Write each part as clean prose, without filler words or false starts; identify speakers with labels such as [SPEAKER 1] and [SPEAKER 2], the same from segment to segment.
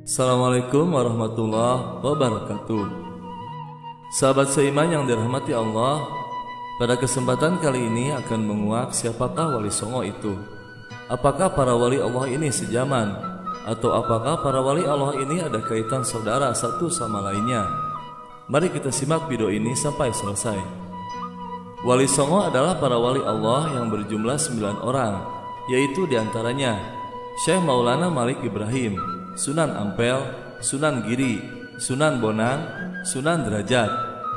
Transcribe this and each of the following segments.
[SPEAKER 1] Assalamualaikum warahmatullahi wabarakatuh. Sahabat seiman yang dirahmati Allah, pada kesempatan kali ini akan menguak siapakah Wali Songo itu. Apakah para wali Allah ini sejaman? Atau apakah para wali Allah ini ada kaitan saudara satu sama lainnya? Mari kita simak video ini sampai selesai. Wali Songo adalah para wali Allah yang berjumlah 9 orang, yaitu diantaranya Syekh Maulana Malik Ibrahim, Sunan Ampel, Sunan Giri, Sunan Bonang, Sunan Derajat,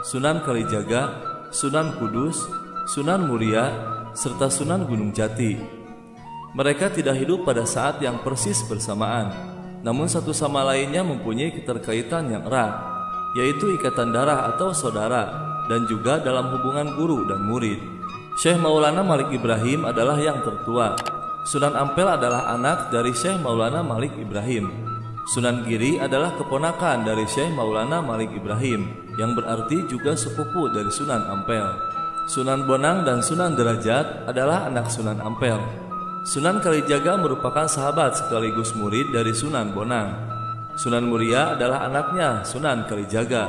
[SPEAKER 1] Sunan Kalijaga, Sunan Kudus, Sunan Muria, serta Sunan Gunung Jati. Mereka tidak hidup pada saat yang persis bersamaan, namun satu sama lainnya mempunyai keterkaitan yang erat, yaitu ikatan darah atau saudara, dan juga dalam hubungan guru dan murid. Syekh Maulana Malik Ibrahim adalah yang tertua. Sunan Ampel adalah anak dari Syekh Maulana Malik Ibrahim. Sunan Giri adalah keponakan dari Syekh Maulana Malik Ibrahim, yang berarti juga sepupu dari Sunan Ampel. Sunan Bonang dan Sunan Derajat adalah anak Sunan Ampel. Sunan Kalijaga merupakan sahabat sekaligus murid dari Sunan Bonang. Sunan Muria adalah anaknya Sunan Kalijaga.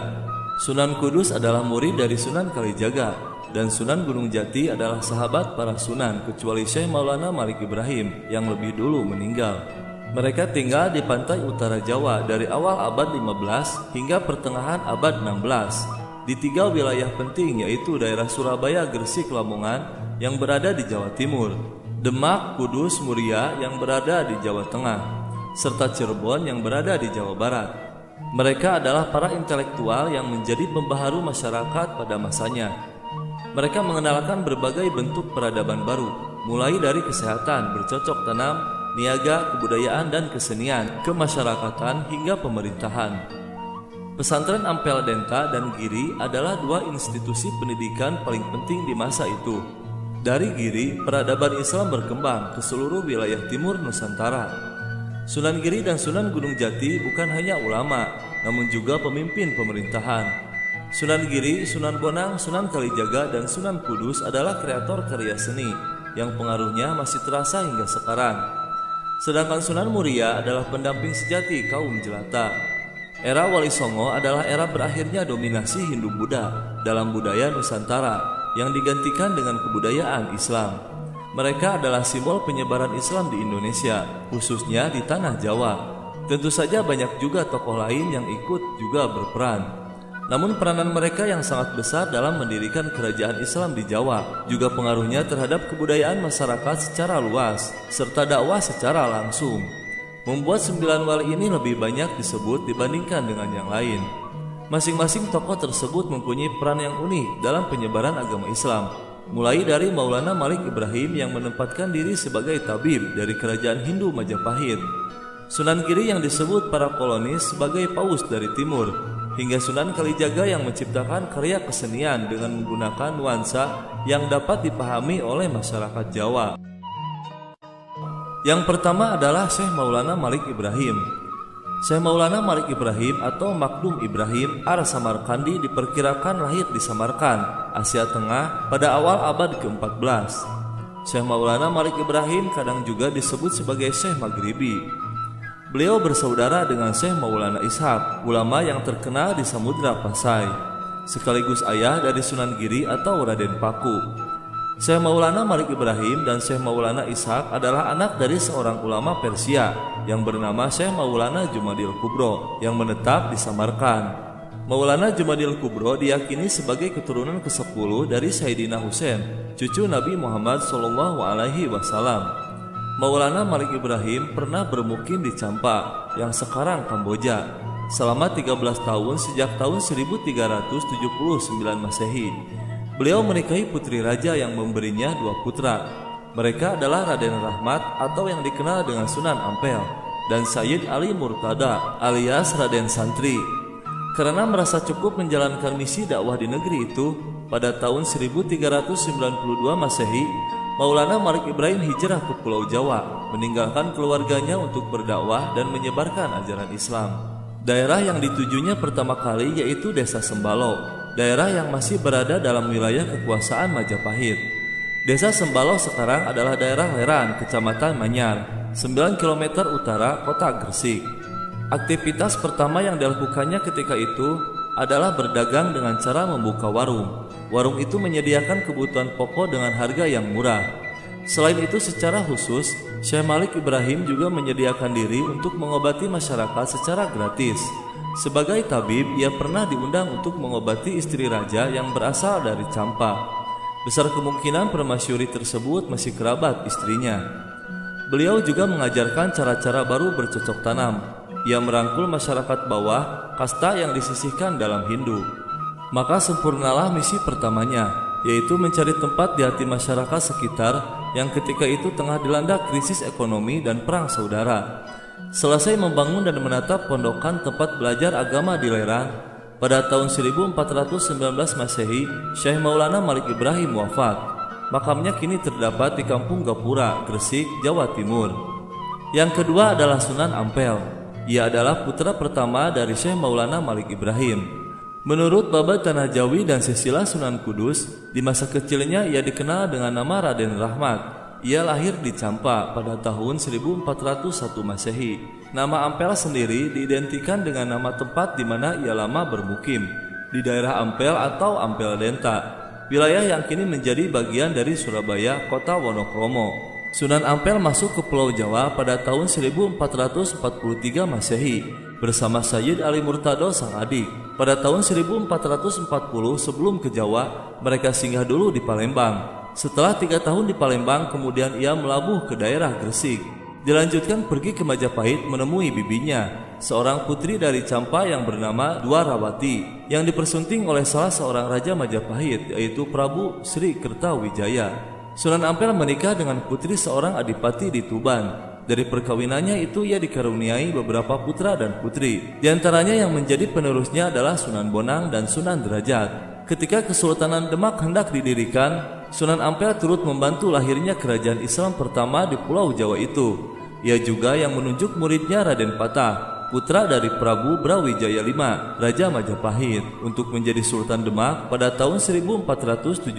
[SPEAKER 1] Sunan Kudus adalah murid dari Sunan Kalijaga, dan Sunan Gunung Jati adalah sahabat para sunan kecuali Syekh Maulana Malik Ibrahim yang lebih dulu meninggal. Mereka tinggal di pantai utara Jawa dari awal abad 15 hingga pertengahan abad 16 di 3 wilayah penting, yaitu daerah Surabaya, Gresik, Lamongan yang berada di Jawa Timur, Demak, Kudus, Muria yang berada di Jawa Tengah, serta Cirebon yang berada di Jawa Barat. Mereka adalah para intelektual yang menjadi pembaharu masyarakat pada masanya. Mereka mengenalkan berbagai bentuk peradaban baru, mulai dari kesehatan, bercocok tanam, niaga, kebudayaan dan kesenian, kemasyarakatan hingga pemerintahan. Pesantren Ampel Denta dan Giri adalah 2 institusi pendidikan paling penting di masa itu. Dari Giri, peradaban Islam berkembang ke seluruh wilayah timur Nusantara. Sunan Giri dan Sunan Gunung Jati bukan hanya ulama, namun juga pemimpin pemerintahan. Sunan Giri, Sunan Bonang, Sunan Kalijaga, dan Sunan Kudus adalah kreator karya seni yang pengaruhnya masih terasa hingga sekarang. Sedangkan Sunan Muria adalah pendamping sejati kaum jelata. Era Wali Songo adalah era berakhirnya dominasi Hindu-Buddha dalam budaya Nusantara yang digantikan dengan kebudayaan Islam. Mereka adalah simbol penyebaran Islam di Indonesia, khususnya di tanah Jawa. Tentu saja banyak juga tokoh lain yang ikut juga berperan. Namun peranan mereka yang sangat besar dalam mendirikan kerajaan Islam di Jawa, juga pengaruhnya terhadap kebudayaan masyarakat secara luas, serta dakwah secara langsung, membuat 9 wali ini lebih banyak disebut dibandingkan dengan yang lain. Masing-masing tokoh tersebut mempunyai peran yang unik dalam penyebaran agama Islam, mulai dari Maulana Malik Ibrahim yang menempatkan diri sebagai tabib dari kerajaan Hindu Majapahit, Sunan Giri yang disebut para kolonis sebagai paus dari timur, hingga Sunan Kalijaga yang menciptakan karya kesenian dengan menggunakan nuansa yang dapat dipahami oleh masyarakat Jawa. Yang pertama adalah Syekh Maulana Malik Ibrahim. Syekh Maulana Malik Ibrahim atau Makdum Ibrahim Ar-Samarkandi diperkirakan lahir di Samarkand, Asia Tengah pada awal abad ke-14. Syekh Maulana Malik Ibrahim kadang juga disebut sebagai Syekh Maghribi. Beliau bersaudara dengan Syekh Maulana Ishaq, ulama yang terkenal di Samudra Pasai, sekaligus ayah dari Sunan Giri atau Raden Paku. Syekh Maulana Malik Ibrahim dan Syekh Maulana Ishaq adalah anak dari seorang ulama Persia yang bernama Syekh Maulana Jumadil Kubro yang menetap di Samarkand. Maulana Jumadil Kubro diyakini sebagai keturunan ke-10 dari Sayyidina Husain, cucu Nabi Muhammad SAW. Maulana Malik Ibrahim pernah bermukim di Champa yang sekarang Kamboja selama 13 tahun sejak tahun 1379 Masehi. Beliau menikahi putri raja yang memberinya 2 putra. Mereka adalah Raden Rahmat atau yang dikenal dengan Sunan Ampel dan Sayyid Ali Murtada alias Raden Santri. Karena merasa cukup menjalankan misi dakwah di negeri itu, pada tahun 1392 Masehi, Maulana Malik Ibrahim hijrah ke Pulau Jawa, meninggalkan keluarganya untuk berdakwah dan menyebarkan ajaran Islam. Daerah yang ditujunya pertama kali yaitu Desa Sembalo, daerah yang masih berada dalam wilayah kekuasaan Majapahit. Desa Sembalo sekarang adalah daerah Leran, Kecamatan Manyar, 9 km utara kota Gresik. Aktivitas pertama yang dilakukannya ketika itu adalah berdagang dengan cara membuka warung. Warung itu menyediakan kebutuhan pokok dengan harga yang murah. Selain itu, secara khusus, Syekh Malik Ibrahim juga menyediakan diri untuk mengobati masyarakat secara gratis. Sebagai tabib, ia pernah diundang untuk mengobati istri raja yang berasal dari Campa. Besar kemungkinan permasyuri tersebut masih kerabat istrinya. Beliau juga mengajarkan cara-cara baru bercocok tanam. Ia merangkul masyarakat bawah, kasta yang disisihkan dalam Hindu. Maka sempurnalah misi pertamanya, yaitu mencari tempat di hati masyarakat sekitar yang ketika itu tengah dilanda krisis ekonomi dan perang saudara. Selesai membangun dan menatap pondokan tempat belajar agama di Lerang, pada tahun 1419 Masehi, Syekh Maulana Malik Ibrahim wafat. Makamnya kini terdapat di Kampung Gapura, Gresik, Jawa Timur. Yang kedua adalah Sunan Ampel. Ia adalah putra pertama dari Syekh Maulana Malik Ibrahim. Menurut Baba Tanah Jawi dan Silsilah Sunan Kudus, di masa kecilnya ia dikenal dengan nama Raden Rahmat. Ia lahir di Campa pada tahun 1401 Masehi. Nama Ampel sendiri diidentikan dengan nama tempat di mana ia lama bermukim, di daerah Ampel atau Ampel Denta, wilayah yang kini menjadi bagian dari Surabaya, kota Wonokromo. Sunan Ampel masuk ke Pulau Jawa pada tahun 1443 Masehi bersama Sayyid Ali Murtado sang adik. Pada tahun 1440 sebelum ke Jawa, mereka singgah dulu di Palembang. Setelah 3 tahun di Palembang, kemudian ia melabuh ke daerah Gresik. Dilanjutkan pergi ke Majapahit menemui bibinya, seorang putri dari Campa yang bernama Dwarawati, yang dipersunting oleh salah seorang raja Majapahit, yaitu Prabu Sri Kertawijaya. Sunan Ampel menikah dengan putri seorang adipati di Tuban. Dari perkawinannya itu ia dikaruniai beberapa putra dan putri. Di antaranya yang menjadi penerusnya adalah Sunan Bonang dan Sunan Derajat. Ketika Kesultanan Demak hendak didirikan, Sunan Ampel turut membantu lahirnya kerajaan Islam pertama di Pulau Jawa itu. Ia juga yang menunjuk muridnya Raden Patah, putra dari Prabu Brawijaya V, Raja Majapahit, untuk menjadi Sultan Demak pada tahun 1475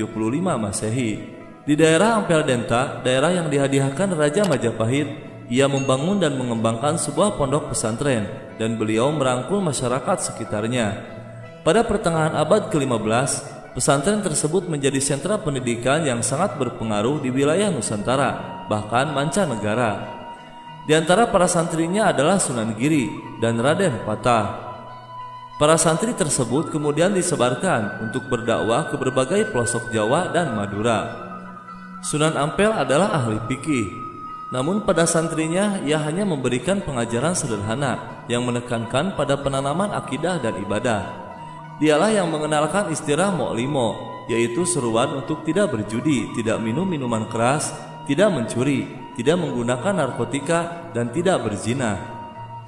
[SPEAKER 1] Masehi. Di daerah Ampel Denta, daerah yang dihadiahkan Raja Majapahit, ia membangun dan mengembangkan sebuah pondok pesantren dan beliau merangkul masyarakat sekitarnya. Pada pertengahan abad ke-15, pesantren tersebut menjadi sentra pendidikan yang sangat berpengaruh di wilayah Nusantara, bahkan mancanegara. Di antara para santrinya adalah Sunan Giri dan Raden Patah. Para santri tersebut kemudian disebarkan untuk berdakwah ke berbagai pelosok Jawa dan Madura. Sunan Ampel adalah ahli fikih, namun pada santrinya ia hanya memberikan pengajaran sederhana yang menekankan pada penanaman akidah dan ibadah. Dialah yang mengenalkan istilah Mo'limo, yaitu seruan untuk tidak berjudi, tidak minum minuman keras, tidak mencuri, tidak menggunakan narkotika, dan tidak berzina.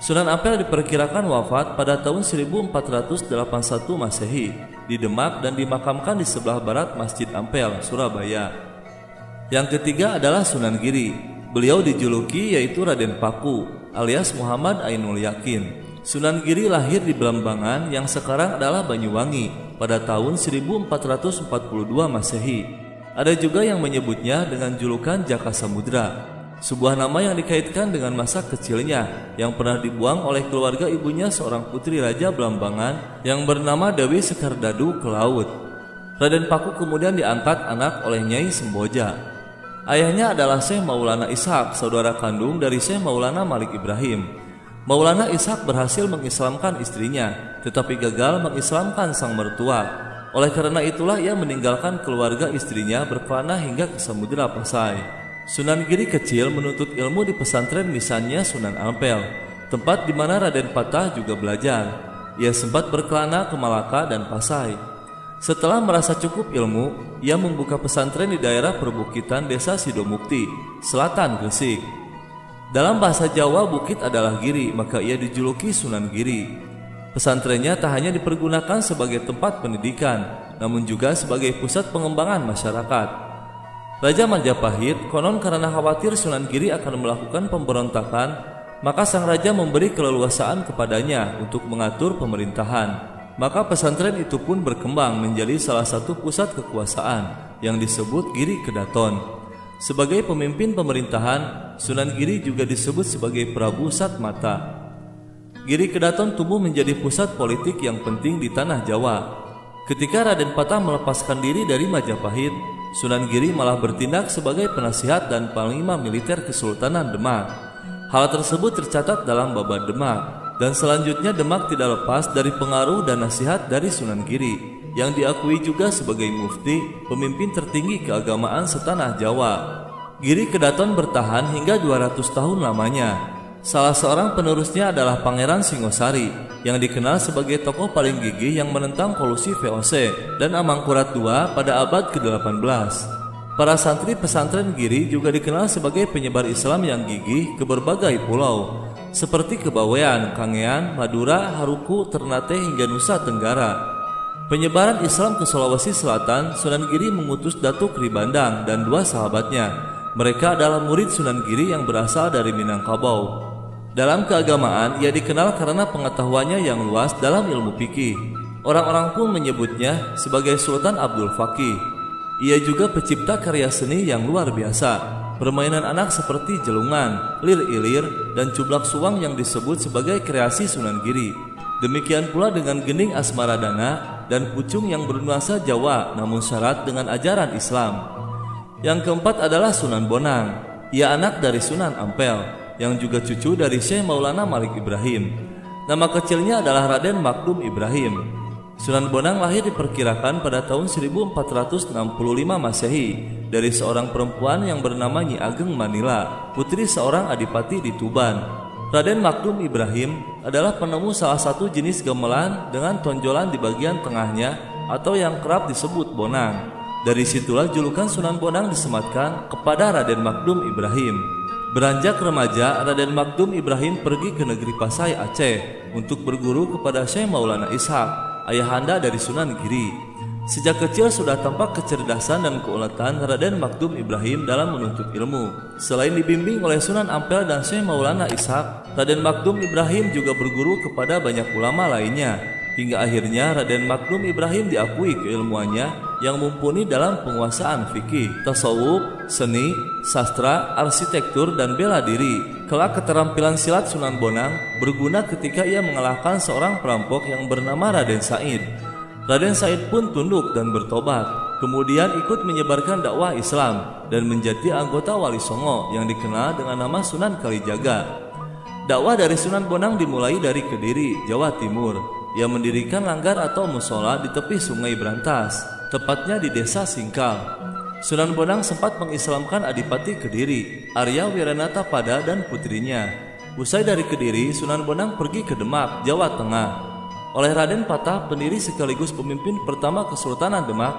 [SPEAKER 1] Sunan Ampel diperkirakan wafat pada tahun 1481 Masehi di Demak dan dimakamkan di sebelah barat Masjid Ampel, Surabaya. Yang ketiga adalah Sunan Giri. Beliau dijuluki yaitu Raden Paku alias Muhammad Ainul Yakin. Sunan Giri lahir di Belambangan yang sekarang adalah Banyuwangi pada tahun 1442 Masehi. Ada juga yang menyebutnya dengan julukan Jaka Samudra, sebuah nama yang dikaitkan dengan masa kecilnya yang pernah dibuang oleh keluarga ibunya seorang putri Raja Belambangan yang bernama Dewi Sekardadu ke laut. Raden Paku kemudian diangkat anak oleh Nyai Semboja. Ayahnya adalah Syekh Maulana Ishaq, saudara kandung dari Syekh Maulana Malik Ibrahim. Maulana Ishaq berhasil mengislamkan istrinya, tetapi gagal mengislamkan sang mertua. Oleh karena itulah ia meninggalkan keluarga istrinya berkelana hingga ke Samudra Pasai. Sunan Giri kecil menuntut ilmu di pesantren misannya Sunan Ampel, tempat di mana Raden Patah juga belajar. Ia sempat berkelana ke Malaka dan Pasai. Setelah merasa cukup ilmu, ia membuka pesantren di daerah perbukitan Desa Sidomukti, selatan Gresik. Dalam bahasa Jawa, bukit adalah giri, maka ia dijuluki Sunan Giri. Pesantrennya tak hanya dipergunakan sebagai tempat pendidikan, namun juga sebagai pusat pengembangan masyarakat. Raja Majapahit konon karena khawatir Sunan Giri akan melakukan pemberontakan, maka sang raja memberi keleluasaan kepadanya untuk mengatur pemerintahan. Maka pesantren itu pun berkembang menjadi salah satu pusat kekuasaan yang disebut Giri Kedaton. Sebagai pemimpin pemerintahan, Sunan Giri juga disebut sebagai Prabu Satmata. Giri Kedaton tumbuh menjadi pusat politik yang penting di tanah Jawa. Ketika Raden Patah melepaskan diri dari Majapahit, Sunan Giri malah bertindak sebagai penasihat dan panglima militer Kesultanan Demak. Hal tersebut tercatat dalam Babad Demak, dan selanjutnya Demak tidak lepas dari pengaruh dan nasihat dari Sunan Giri, yang diakui juga sebagai mufti, pemimpin tertinggi keagamaan setanah Jawa. Giri Kedaton bertahan hingga 200 tahun lamanya. Salah seorang penerusnya adalah Pangeran Singosari, yang dikenal sebagai tokoh paling gigih yang menentang kolusi VOC dan Amangkurat II pada abad ke-18. Para santri pesantren Giri juga dikenal sebagai penyebar Islam yang gigih ke berbagai pulau, seperti Kebawean, Kangean, Madura, Haruku, Ternate hingga Nusa Tenggara. Penyebaran Islam ke Sulawesi Selatan, Sunan Giri mengutus Datuk Ribandang dan 2 sahabatnya. Mereka adalah murid Sunan Giri yang berasal dari Minangkabau. Dalam keagamaan, ia dikenal karena pengetahuannya yang luas dalam ilmu fikih. Orang-orang pun menyebutnya sebagai Sultan Abdul Faqih. Ia juga pencipta karya seni yang luar biasa. Permainan anak seperti jelungan, lir-ilir, dan cublak suwang yang disebut sebagai kreasi Sunan Giri. Demikian pula dengan gending Asmaradana dan pucung yang bernuansa Jawa namun syarat dengan ajaran Islam. Yang keempat adalah Sunan Bonang. Ia anak dari Sunan Ampel, yang juga cucu dari Syekh Maulana Malik Ibrahim. Nama kecilnya adalah Raden Makdum Ibrahim. Sunan Bonang lahir diperkirakan pada tahun 1465 Masehi dari seorang perempuan yang bernama Nyi Ageng Manila, putri seorang adipati di Tuban. Raden Makdum Ibrahim adalah penemu salah satu jenis gamelan dengan tonjolan di bagian tengahnya atau yang kerap disebut bonang. Dari situlah julukan Sunan Bonang disematkan kepada Raden Makdum Ibrahim. Beranjak remaja, Raden Makdum Ibrahim pergi ke negeri Pasai, Aceh untuk berguru kepada Syekh Maulana Ishaq, ayahanda dari Sunan Giri. Sejak kecil sudah tampak kecerdasan dan keuletan Raden Makdum Ibrahim dalam menuntut ilmu. Selain dibimbing oleh Sunan Ampel dan Syekh Maulana Ishaq, Raden Makdum Ibrahim juga berguru kepada banyak ulama lainnya. Hingga akhirnya Raden Makdum Ibrahim diakui keilmuannya yang mumpuni dalam penguasaan fikih, tasawuf, seni, sastra, arsitektur, dan bela diri. Kelak keterampilan silat Sunan Bonang berguna ketika ia mengalahkan seorang perampok yang bernama Raden Said. Raden Said pun tunduk dan bertobat, kemudian ikut menyebarkan dakwah Islam dan menjadi anggota Wali Songo yang dikenal dengan nama Sunan Kalijaga. Dakwah dari Sunan Bonang dimulai dari Kediri, Jawa Timur. Ia mendirikan langgar atau musola di tepi Sungai Brantas, tepatnya di desa Singkal. Sunan Bonang sempat mengislamkan Adipati Kediri, Arya Wiranata Pada dan putrinya. Usai dari Kediri, Sunan Bonang pergi ke Demak, Jawa Tengah. Oleh Raden Patah, pendiri sekaligus pemimpin pertama Kesultanan Demak,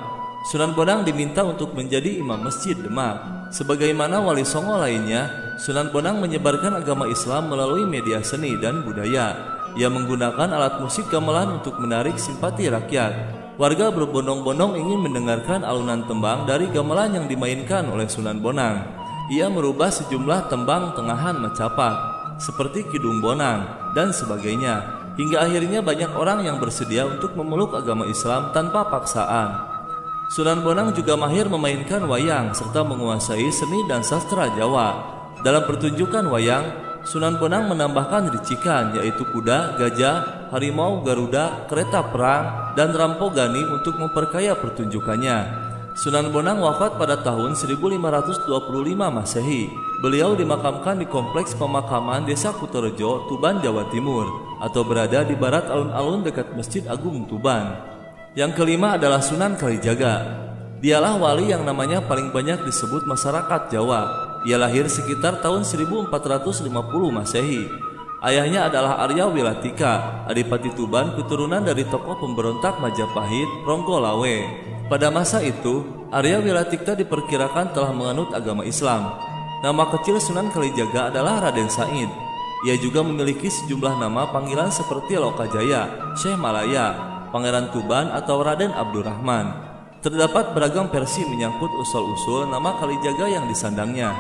[SPEAKER 1] Sunan Bonang diminta untuk menjadi imam masjid Demak. Sebagaimana wali songo lainnya, Sunan Bonang menyebarkan agama Islam melalui media seni dan budaya. Ia menggunakan alat musik gamelan untuk menarik simpati rakyat. Warga berbondong-bondong ingin mendengarkan alunan tembang dari gamelan yang dimainkan oleh Sunan Bonang. Ia merubah sejumlah tembang tengahan Macapat, seperti Kidung Bonang dan sebagainya, hingga akhirnya banyak orang yang bersedia untuk memeluk agama Islam tanpa paksaan. Sunan Bonang juga mahir memainkan wayang serta menguasai seni dan sastra Jawa. Dalam pertunjukan wayang, Sunan Bonang menambahkan ricikan, yaitu kuda, gajah, harimau, garuda, kereta perang, dan rampogani untuk memperkaya pertunjukannya. Sunan Bonang wafat pada tahun 1525 Masehi. Beliau dimakamkan di Kompleks Pemakaman Desa Kutorejo, Tuban, Jawa Timur, atau berada di barat alun-alun dekat Masjid Agung Tuban. Yang kelima adalah Sunan Kalijaga. Dialah wali yang namanya paling banyak disebut masyarakat Jawa. Ia lahir sekitar tahun 1450 Masehi. Ayahnya adalah Arya Wilatika, Adipati Tuban, keturunan dari tokoh pemberontak Majapahit, Ronggolawe. Pada masa itu, Arya Wilatika diperkirakan telah menganut agama Islam. Nama kecil Sunan Kalijaga adalah Raden Said. Ia juga memiliki sejumlah nama panggilan seperti Lokajaya, Syekh Malaya, Pangeran Tuban, atau Raden Abdurrahman. Terdapat beragam versi menyangkut usul-usul nama Kalijaga yang disandangnya.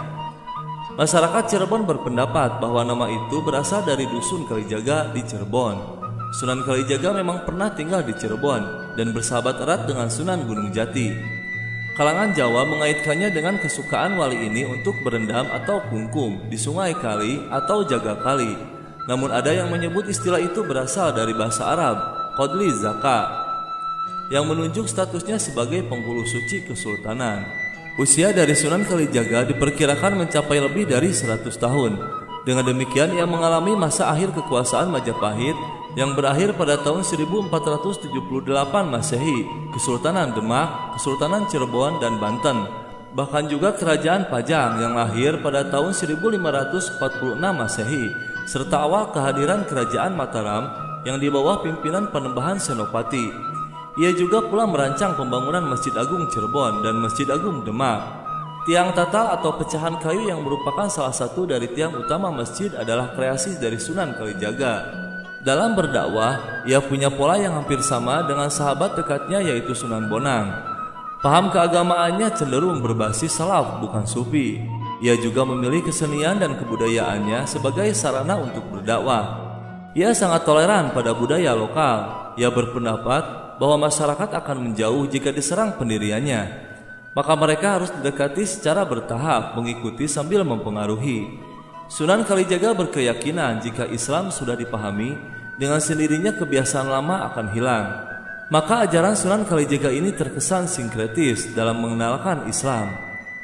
[SPEAKER 1] Masyarakat Cirebon berpendapat bahwa nama itu berasal dari dusun Kalijaga di Cirebon. Sunan Kalijaga memang pernah tinggal di Cirebon dan bersahabat erat dengan Sunan Gunung Jati. Kalangan Jawa mengaitkannya dengan kesukaan wali ini untuk berendam atau kungkum di sungai Kali atau Jaga Kali. Namun ada yang menyebut istilah itu berasal dari bahasa Arab, Qadli Zaka, yang menunjuk statusnya sebagai penghulu suci kesultanan. Usia dari Sunan Kalijaga diperkirakan mencapai lebih dari 100 tahun. Dengan demikian ia mengalami masa akhir kekuasaan Majapahit yang berakhir pada tahun 1478 Masehi, Kesultanan Demak, Kesultanan Cirebon dan Banten. Bahkan juga Kerajaan Pajang yang lahir pada tahun 1546 Masehi, serta awal kehadiran Kerajaan Mataram yang di bawah pimpinan Panembahan Senopati. Ia juga pula merancang pembangunan Masjid Agung Cirebon dan Masjid Agung Demak. Tiang tatal atau pecahan kayu yang merupakan salah satu dari tiang utama masjid adalah kreasi dari Sunan Kalijaga. Dalam berdakwah, ia punya pola yang hampir sama dengan sahabat dekatnya yaitu Sunan Bonang. Paham keagamaannya cenderung berbasis salaf bukan sufi. Ia juga memilih kesenian dan kebudayaannya sebagai sarana untuk berdakwah. Ia sangat toleran pada budaya lokal. Ia berpendapat bahwa masyarakat akan menjauh jika diserang pendiriannya. Maka mereka harus didekati secara bertahap, mengikuti sambil mempengaruhi. Sunan Kalijaga berkeyakinan jika Islam sudah dipahami, dengan sendirinya kebiasaan lama akan hilang. Maka ajaran Sunan Kalijaga ini terkesan sinkretis dalam mengenalkan Islam.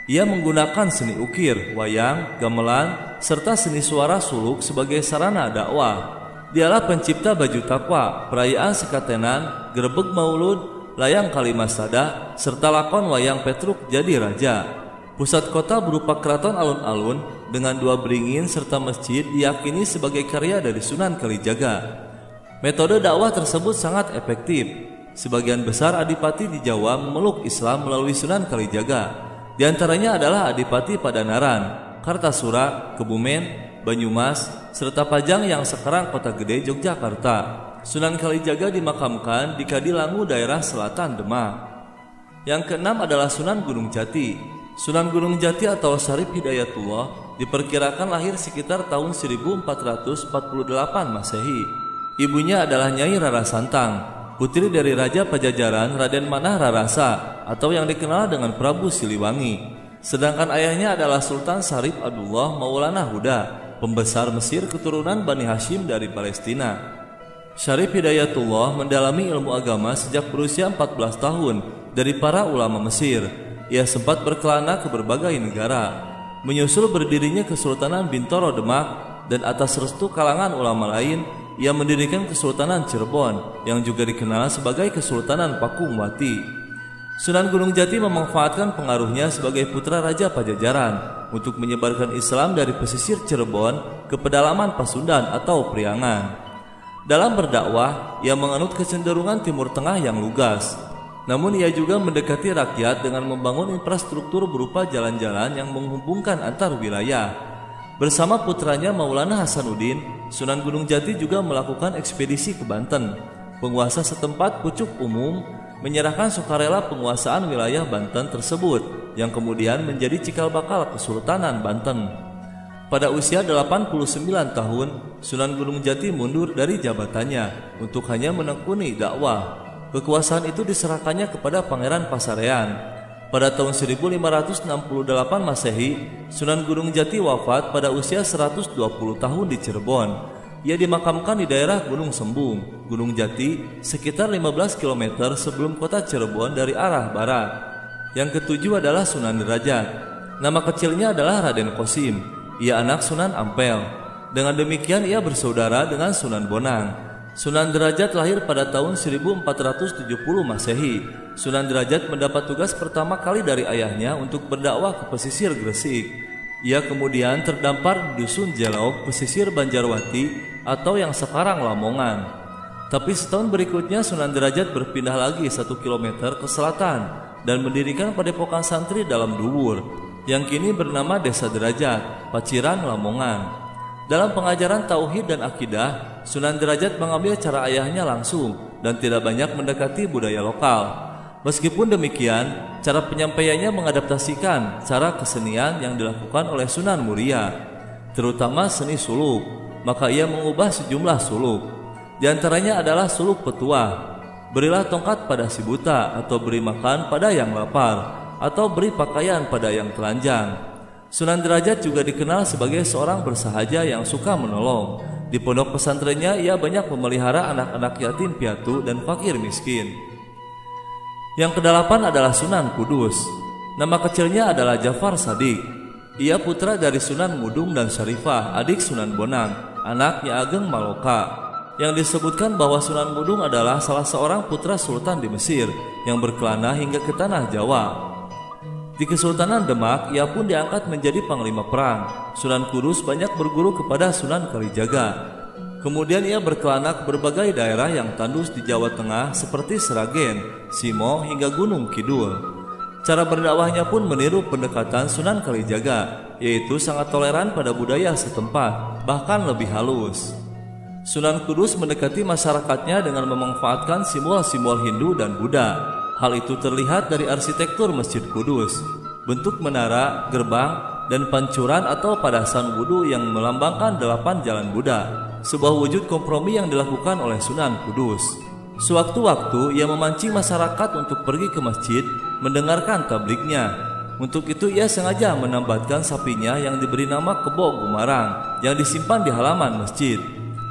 [SPEAKER 1] Ia menggunakan seni ukir, wayang, gamelan, serta seni suara suluk sebagai sarana dakwah. Dialah pencipta baju takwa, perayaan sekatenan, gerebek maulud, layang kalimasada, serta lakon wayang Petruk Jadi Raja. Pusat kota berupa keraton alun-alun dengan 2 beringin serta masjid diyakini sebagai karya dari Sunan Kalijaga. Metode dakwah tersebut sangat efektif. Sebagian besar adipati di Jawa memeluk Islam melalui Sunan Kalijaga. Di antaranya adalah Adipati Padanaran, Kartasura, Kebumen, Banyumas, serta Pajang yang sekarang Kota Gede Yogyakarta. Sunan Kalijaga dimakamkan di Kadilangu daerah selatan Demak. Yang keenam adalah Sunan Gunung Jati. Sunan Gunung Jati atau Syarif Hidayatullah diperkirakan lahir sekitar tahun 1448 Masehi. Ibunya adalah Nyai Rara Santang, putri dari Raja Pajajaran Raden Manah Rarasa atau yang dikenal dengan Prabu Siliwangi. Sedangkan ayahnya adalah Sultan Syarif Abdullah Maulana Huda, pembesar Mesir keturunan Bani Hashim dari Palestina. Syarif Hidayatullah mendalami ilmu agama sejak berusia 14 tahun dari para ulama Mesir. Ia sempat berkelana ke berbagai negara. Menyusul berdirinya Kesultanan Bintoro Demak dan atas restu kalangan ulama lain, ia mendirikan Kesultanan Cirebon yang juga dikenal sebagai Kesultanan Pakuwati. Sunan Gunung Jati memanfaatkan pengaruhnya sebagai putra Raja Pajajaran untuk menyebarkan Islam dari pesisir Cirebon ke pedalaman Pasundan atau Priangan. Dalam berdakwah, ia menganut kecenderungan Timur Tengah yang lugas. Namun ia juga mendekati rakyat dengan membangun infrastruktur berupa jalan-jalan yang menghubungkan antar wilayah. Bersama putranya Maulana Hasanuddin, Sunan Gunung Jati juga melakukan ekspedisi ke Banten. Penguasa setempat pucuk umum menyerahkan sukarela penguasaan wilayah Banten tersebut yang kemudian menjadi cikal bakal Kesultanan Banten. Pada usia 89 tahun, Sunan Gunung Jati mundur dari jabatannya untuk hanya menekuni dakwah. Kekuasaan itu diserahkannya kepada Pangeran Pasarean. Pada tahun 1568 Masehi, Sunan Gunung Jati wafat pada usia 120 tahun di Cirebon. Ia dimakamkan di daerah Gunung Sembung, Gunung Jati, sekitar 15 km sebelum kota Cirebon dari arah barat. Yang ketujuh adalah Sunan Derajat. Nama kecilnya adalah Raden Kosim. Ia anak Sunan Ampel. Dengan demikian ia bersaudara dengan Sunan Bonang. Sunan Derajat lahir pada tahun 1470 Masehi. Sunan Derajat mendapat tugas pertama kali dari ayahnya untuk berdakwah ke pesisir Gresik. Ia kemudian terdampar di Dusun Jelok, pesisir Banjarwati atau yang sekarang Lamongan. Tapi setahun berikutnya Sunan Derajat berpindah lagi 1 km ke selatan dan mendirikan padepokan santri dalam Duwur yang kini bernama Desa Derajat, Paciran, Lamongan. Dalam pengajaran tauhid dan akidah, Sunan Derajat mengambil cara ayahnya langsung dan tidak banyak mendekati budaya lokal. Meskipun demikian, cara penyampaiannya mengadaptasikan cara kesenian yang dilakukan oleh Sunan Muria, terutama seni suluk. Maka ia mengubah sejumlah suluk. Di antaranya adalah suluk petuah, berilah tongkat pada si buta, atau beri makan pada yang lapar, atau beri pakaian pada yang telanjang. Sunan Derajat juga dikenal sebagai seorang bersahaja yang suka menolong. Di pondok pesantrennya ia banyak memelihara anak-anak yatim piatu dan fakir miskin. Yang kedelapan adalah Sunan Kudus. Nama kecilnya adalah Jafar Shadiq. Ia putra dari Sunan Mudung dan Syarifah, adik Sunan Bonang, anak Nyi Ageng Maloka. Yang disebutkan bahwa Sunan Mudung adalah salah seorang putra sultan di Mesir yang berkelana hingga ke tanah Jawa. Di Kesultanan Demak, ia pun diangkat menjadi panglima perang. Sunan Kudus banyak berguru kepada Sunan Kalijaga. Kemudian ia berkelana ke berbagai daerah yang tandus di Jawa Tengah seperti Seragen, Simo, hingga Gunung Kidul. Cara berdakwahnya pun meniru pendekatan Sunan Kalijaga, yaitu sangat toleran pada budaya setempat, bahkan lebih halus. Sunan Kudus mendekati masyarakatnya dengan memanfaatkan simbol-simbol Hindu dan Buddha. Hal itu terlihat dari arsitektur Masjid Kudus, bentuk menara, gerbang, dan pancuran atau padasan wudhu yang melambangkan 8 jalan Buddha, sebuah wujud kompromi yang dilakukan oleh Sunan Kudus. Sewaktu-waktu ia memancing masyarakat untuk pergi ke masjid mendengarkan tabliknya. Untuk itu ia sengaja menambatkan sapinya yang diberi nama Kebo Gumarang yang disimpan di halaman masjid.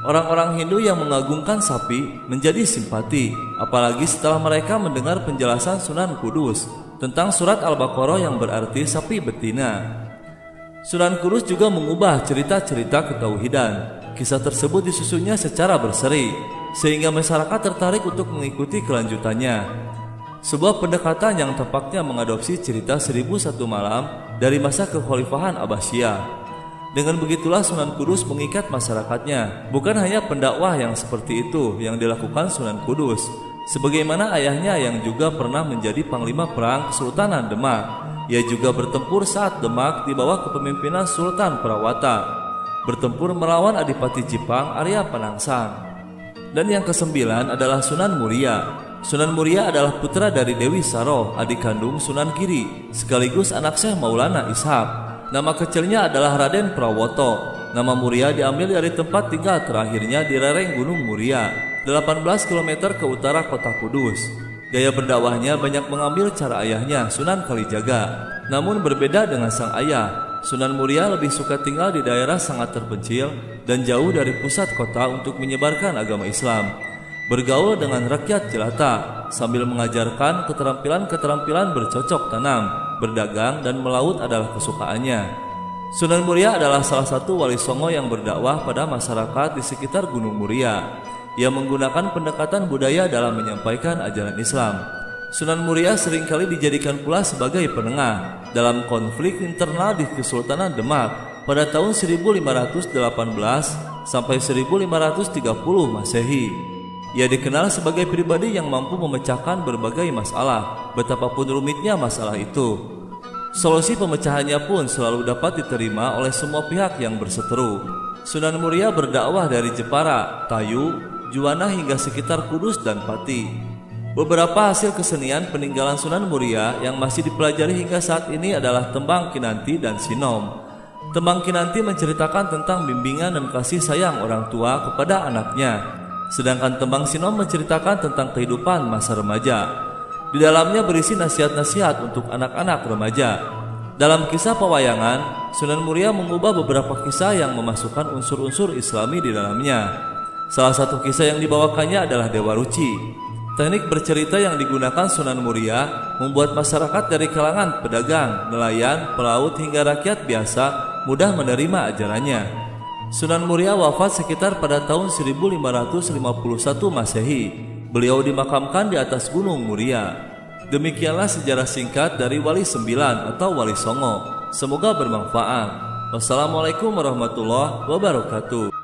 [SPEAKER 1] Orang-orang Hindu yang mengagungkan sapi menjadi simpati, apalagi setelah mereka mendengar penjelasan Sunan Kudus tentang surat Al-Baqarah yang berarti sapi betina. Sunan Kudus juga mengubah cerita-cerita ketauhidan. Kisah tersebut disusunnya secara berseri, sehingga masyarakat tertarik untuk mengikuti kelanjutannya. Sebuah pendekatan yang tepatnya mengadopsi cerita 1001 malam dari masa kekhalifahan Abbasiyah. Dengan begitulah Sunan Kudus mengikat masyarakatnya. Bukan hanya pendakwah yang seperti itu yang dilakukan Sunan Kudus, sebagaimana ayahnya yang juga pernah menjadi panglima perang Kesultanan Demak. Ia juga bertempur saat Demak di bawah kepemimpinan Sultan Prawata, bertempur melawan Adipati Jipang Arya Penangsang. Dan yang kesembilan adalah Sunan Muria. Sunan Muria adalah putra dari Dewi Saroh, adik kandung Sunan Giri, sekaligus anak Syekh Maulana Ishaq. Nama kecilnya adalah Raden Prawoto. Nama Muria diambil dari tempat tinggal terakhirnya di lereng Gunung Muria, 18 km ke utara kota Kudus. Gaya berdakwahnya banyak mengambil cara ayahnya, Sunan Kalijaga. Namun berbeda dengan sang ayah, Sunan Muria lebih suka tinggal di daerah sangat terpencil dan jauh dari pusat kota untuk menyebarkan agama Islam. Bergaul dengan rakyat jelata sambil mengajarkan keterampilan-keterampilan bercocok tanam, berdagang, dan melaut adalah kesukaannya. Sunan Muria adalah salah satu wali songo yang berdakwah pada masyarakat di sekitar Gunung Muria. Ia menggunakan pendekatan budaya dalam menyampaikan ajaran Islam. Sunan Muria seringkali dijadikan pula sebagai penengah dalam konflik internal di Kesultanan Demak pada tahun 1518 sampai 1530 Masehi. Ia dikenal sebagai pribadi yang mampu memecahkan berbagai masalah, betapapun rumitnya masalah itu. Solusi pemecahannya pun selalu dapat diterima oleh semua pihak yang berseteru. Sunan Muria berdakwah dari Jepara, Tayu, Juwana hingga sekitar Kudus dan Pati. Beberapa hasil kesenian peninggalan Sunan Muria yang masih dipelajari hingga saat ini adalah Tembang Kinanti dan Sinom. Tembang Kinanti menceritakan tentang bimbingan dan kasih sayang orang tua kepada anaknya. Sedangkan Tembang Sinom menceritakan tentang kehidupan masa remaja. Di dalamnya berisi nasihat-nasihat untuk anak-anak remaja. Dalam kisah pewayangan, Sunan Muria mengubah beberapa kisah yang memasukkan unsur-unsur Islami di dalamnya. Salah satu kisah yang dibawakannya adalah Dewa Ruci. Teknik bercerita yang digunakan Sunan Muria membuat masyarakat dari kalangan pedagang, nelayan, pelaut hingga rakyat biasa mudah menerima ajarannya. Sunan Muria wafat sekitar pada tahun 1551 Masehi. Beliau dimakamkan di atas Gunung Muria. Demikianlah sejarah singkat dari Wali Sembilan atau Wali Songo. Semoga bermanfaat. Wassalamualaikum warahmatullahi wabarakatuh.